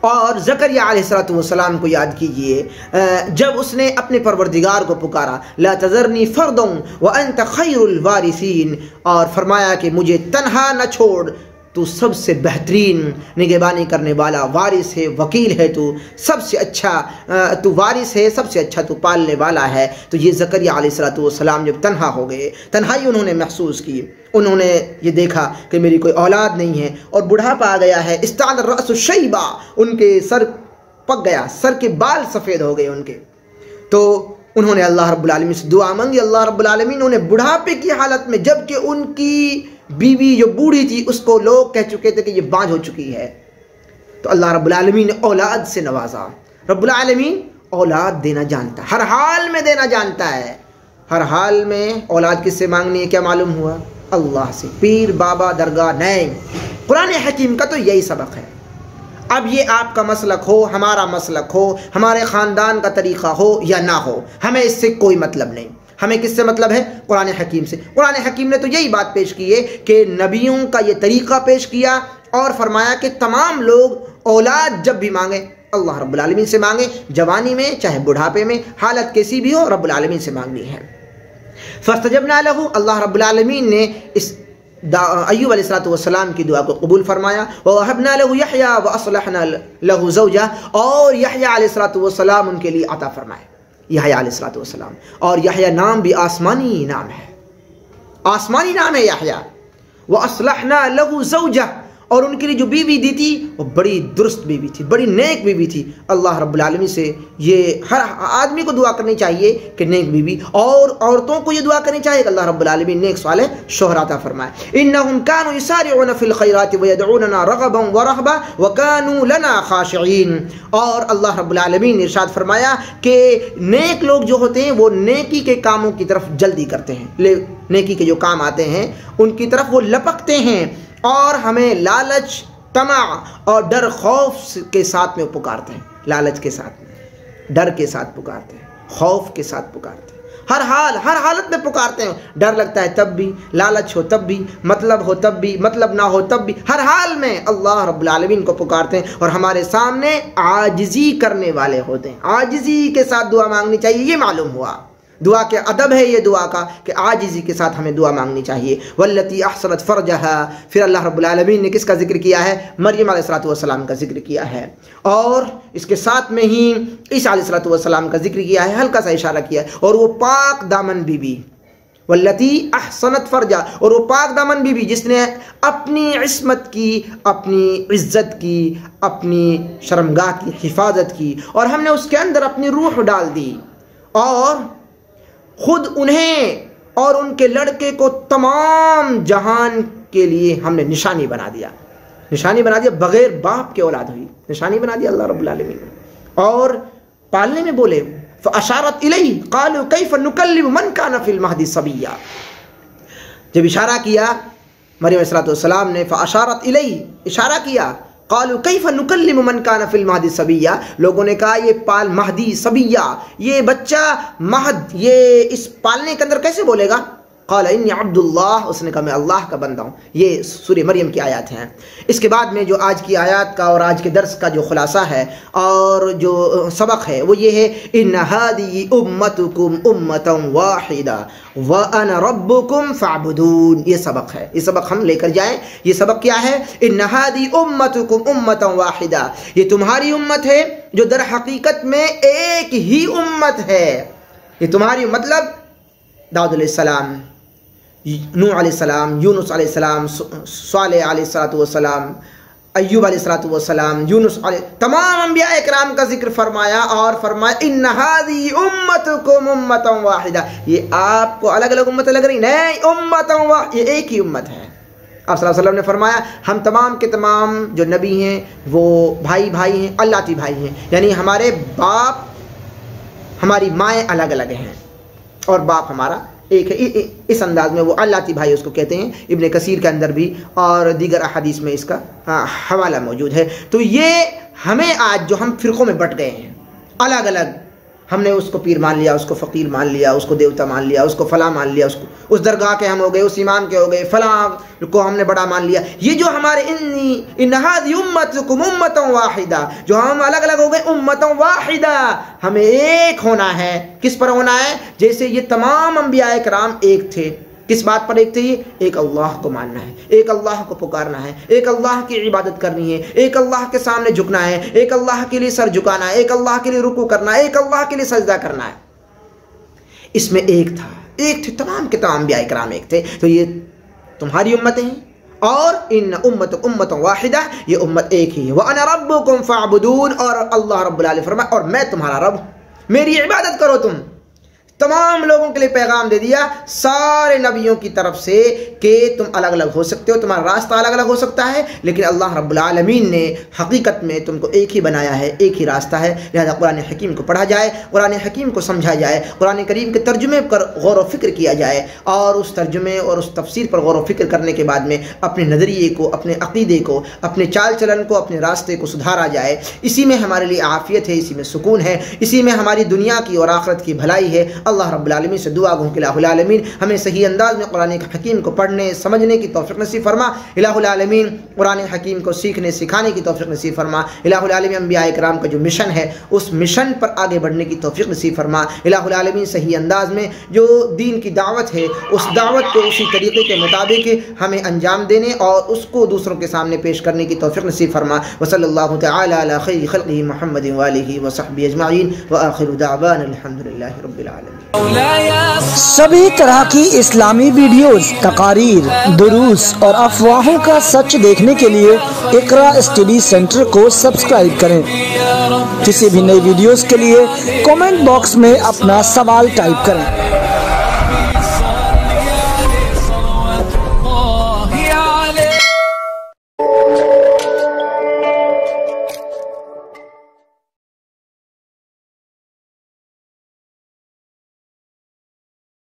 اور زکریا علیہ السلام کو یاد کیجئے جب اس نے اپنے پروردگار کو پکارا لا تذرنی فردا وانت خیر الوارثین، اور فرمایا کہ مجھے تنہا نہ چھوڑ، تو سب سے بہترین نگہبانی کرنے والا وارث ہے، وکیل ہے، تو سب سے اچھا تو وارث ہے، سب سے اچھا تو پالنے والا ہے. تو یہ زکریا علیہ السلام جب تنہا ہو گئے، تنہائی انہوں نے محسوس کی، انہوں نے یہ دیکھا کہ میری کوئی اولاد نہیں ہے اور بڑھاپا آ گیا ہے. استعد الرأس شیبا، ان کے سر پک گیا، سر کے بال سفید ہو گئے ان کے. تو انہوں نے اللہ رب العالمین سے دعا مانگی. اللہ رب العالمین انہیں بڑھاپے کی حالت میں، جبکہ ان کی بیوی جو بوڑھی تھی اس کو لوگ کہہ چکے تھے کہ یہ بانجھ ہو چکی ہے، تو اللہ رب العالمین نے اولاد سے نوازا. رب العالمین اولاد دینا جانتا ہے، ہر حال میں دینا جانتا ہے. ہر حال میں اولاد کس سے مانگنی ہے؟ کیا معلوم ہوا؟ اللہ سے. پیر بابا درگاہ نہیں. قرآن حکیم کا تو یہی سبق ہے. اب یہ آپ کا مسلک ہو، ہمارا مسلک ہو، ہمارے خاندان کا طریقہ ہو یا نہ ہو، ہمیں اس سے کوئی مطلب نہیں. ہمیں کس سے مطلب ہے؟ قرآن حکیم سے. قرآن حکیم نے تو یہی بات پیش کی ہے کہ نبیوں کا یہ طریقہ پیش کیا اور فرمایا کہ تمام لوگ اولاد جب بھی مانگیں اللہ رب العالمین سے مانگیں، جوانی میں چاہے بڑھاپے میں، حالت کیسی بھی ہو رب العالمین سے مانگنی ہے. فاستجبنا له، اللہ رب العالمین نے اس ایوب علیہ السلام کی دعا کو قبول فرمایا. وَوَهَبْنَا لَهُ يَحْيَا وَأَصْلَحْنَا لَهُ زَوْجَهُ، اور یحییٰ علیہ السلام ان کے لیے عطا فرمائے. یحییٰ علیہ السلام، اور یحییٰ نام بھی آسمانی نام ہے، آسمانی نام ہے یحییٰ. وَأَصْلَحْنَا لَهُ زَوْجَهُ، اور ان کے لیے جو بیوی دی تھی وہ بڑی درست بیوی تھی، بڑی نیک بیوی تھی. اللہ رب العالمین سے یہ ہر آدمی کو دعا کرنی چاہیے کہ نیک بیوی، اور عورتوں کو یہ دعا کرنی چاہیے کہ اللہ رب العالمین نیک صالح شوہر عطا فرمائے. انہم کانوا یسارعون فی الخیرات ویدعوننا رغبا ورہبا وکانوا لنا خاشعین. اور اللہ رب العالمین نے ارشاد فرمایا کہ نیک لوگ جو ہوتے ہیں وہ نیکی کے کاموں کی طرف جلدی کرتے ہیں، نیکی کے جو کام آتے ہیں ان کی طرف وہ لپکتے ہیں، اور ہمیں لالچ، طمع اور ڈر خوف کے ساتھ میں پکارتے ہیں. لالچ کے ساتھ میں، ڈر کے ساتھ پکارتے ہیں، خوف کے ساتھ پکارتے ہیں، ہر حالت میں پکارتے ہیں. ڈر لگتا ہے تب بھی، لالچ ہو تب بھی، مطلب ہو تب بھی، مطلب نہ ہو تب بھی، ہر حال میں اللہ رب العالمین کو پکارتے ہیں. اور ہمارے سامنے عاجزی کرنے والے ہوتے ہیں. عاجزی کے ساتھ دعا مانگنی چاہیے، یہ معلوم ہوا. دعا کے ادب ہے یہ دعا کا کہ عاجزی کے ساتھ ہمیں دعا مانگنی چاہیے. واللتی احصنت فرجہا، پھر اللہ رب العالمین نے کس کا ذکر کیا ہے؟ مریم علیہ السلام کا ذکر کیا ہے، اور اس کے ساتھ میں ہی عیسیٰ علیہ السلام کا ذکر کیا ہے، ہلکا سا اشارہ کیا ہے. اور وہ پاک دامن بی بی، واللتی احصنت فرجہ، اور وہ پاک دامن بی بی جس نے اپنی عصمت کی، اپنی عزت کی، اپنی شرمگاہ کی حفاظت کی، اور ہم نے اس کے اندر اپنی روح ڈال دی، اور خود انہیں اور ان کے لڑکے کو تمام جہان کے لیے ہم نے نشانی بنا دیا. نشانی بنا دیا، بغیر باپ کے اولاد ہوئی، نشانی بنا دیا اللہ رب العالمین. اور پالنے میں بولے فاشارت الیہ قالوا کیف نکلم من کان فی المہد صبیا. جب اشارہ کیا مریم علیہ السلام نے، فاشارت الیہ، اشارہ کیا، قالوا کیف نکلم من کان فی المہد صبیا، لوگوں نے کہا یہ پال مہدی صبیہ، یہ بچہ مہد، یہ اس پالنے کے اندر کیسے بولے گا؟ قال انی عبد اللہ، اس نے کہا میں اللہ کا بندہ ہوں. یہ سورہ مریم کی آیات ہیں. اس کے بعد میں جو آج کی آیات کا اور آج کے درس کا جو خلاصہ ہے اور جو سبق ہے وہ یہ ہے، ان ہذہ امتکم امۃ واحدہ وانا ربکم فاعبدون. یہ سبق ہے، یہ سبق ہم لے کر جائیں. یہ سبق کیا ہے؟ ان ہذہ امتکم امۃ واحدہ، یہ تمہاری امت ہے جو در حقیقت میں ایک ہی امت ہے. یہ تمہاری مطلب داؤد علیہ السلام، نوح علیہ السلام، یونس علیہ السلام، صالح علیہ السلام، ایوب علیہ السلام، یونس علیہ، تمام انبیاء اکرام کا ذکر فرمایا، اور فرمایا ان ھذہ امتکم امۃ واحدہ. یہ آپ کو الگ الگ امتیں لگ رہی؟ نہیں، امۃ واحدہ، یہ ایک ہی امت ہے. آپ صلی اللہ علیہ وسلم نے فرمایا ہم تمام کے تمام جو نبی ہیں وہ بھائی بھائی ہیں، اللہ بھائی ہیں، یعنی ہمارے باپ، ہماری مائیں الگ الگ ہیں اور باپ ہمارا ایک ہے. اس انداز میں وہ اللہ بھائی اس کو کہتے ہیں. ابن کثیر کے اندر بھی اور دیگر احادیث میں اس کا حوالہ موجود ہے. تو یہ ہمیں آج جو ہم فرقوں میں بٹ گئے ہیں الگ الگ، ہم نے اس کو پیر مان لیا، اس کو فقیر مان لیا، اس کو دیوتا مان لیا، اس کو فلاں مان لیا، اس درگاہ کے ہم ہو گئے، اس امام کے ہو گئے، فلاں کو ہم نے بڑا مان لیا. یہ جو ہمارے ان هذه امتکم امۃ واحدہ، جو ہم الگ الگ ہو گئے امۃ واحدہ، ہمیں ایک ہونا ہے. کس پر ہونا ہے؟ جیسے یہ تمام انبیاء کرام ایک تھے. کس بات پر ایک تھے؟ یہ ایک اللہ کو ماننا ہے، ایک اللہ کو پکارنا ہے، ایک اللہ کی عبادت کرنی ہے، ایک اللہ کے سامنے جھکنا ہے، ایک اللہ کے لیے سر جھکانا ہے، ایک اللہ کے لیے رکوع کرنا ہے، ایک اللہ کے لیے سجدہ کرنا ہے. اس میں ایک تھا، ایک تھے، تمام کے تمام انبیاء کرام ایک تھے. تو یہ تمہاری امتیں ہیں، اور ان امت واحدہ، یہ امت ایک ہی ہے. وَأَنَا رَبُّكُمْ فَاعْبُدُونَ، اور اللہ رب العالمین فرمائے اور میں تمہارا رب، میری عبادت کرو. تم تمام لوگوں کے لیے پیغام دے دیا سارے نبیوں کی طرف سے کہ تم الگ الگ ہو سکتے ہو، تمہارا راستہ الگ الگ ہو سکتا ہے، لیکن اللہ رب العالمین نے حقیقت میں تم کو ایک ہی بنایا ہے، ایک ہی راستہ ہے. لہذا قرآن حکیم کو پڑھا جائے، قرآن حکیم کو سمجھا جائے، قرآن کریم کے ترجمے پر غور و فکر کیا جائے، اور اس ترجمے اور اس تفسیر پر غور و فکر کرنے کے بعد میں اپنے نظریے کو، اپنے عقیدے کو، اپنے چال چلن کو، اپنے راستے کو سدھارا جائے. اسی میں ہمارے لیے عافیت ہے، اسی میں سکون ہے، اسی میں ہماری دنیا کی اور آخرت کی بھلائی ہے. اللہ رب العالمین سے دعا گوں کہ الہ العالمین ہمیں صحیح انداز میں قرآن حکیم کو پڑھنے سمجھنے کی توفیق نصیب فرما. الہ العالمین قرآن حکیم کو سیکھنے سکھانے کی توفیق نصیب فرما. الہ العالمین انبیاء کرام کا جو مشن ہے اس مشن پر آگے بڑھنے کی توفیق نصیب فرما. الہ العالمین صحیح انداز میں جو دین کی دعوت ہے اس دعوت کو اسی طریقے کے مطابق ہمیں انجام دینے اور اس کو دوسروں کے سامنے پیش کرنے کی توفیق نصیب فرما. وصلی اللہ تعالی علی خیر خلقہ محمد وآلہ وصحبہ اجمعین وآخر دعوانا الحمدللہ رب العالمین. سبھی طرح کی اسلامی ویڈیوز، تقاریر، دروس اور افواہوں کا سچ دیکھنے کے لیے اقرا اسٹڈی سینٹر کو سبسکرائب کریں. کسی بھی نئی ویڈیوز کے لیے کامنٹ باکس میں اپنا سوال ٹائپ کریں.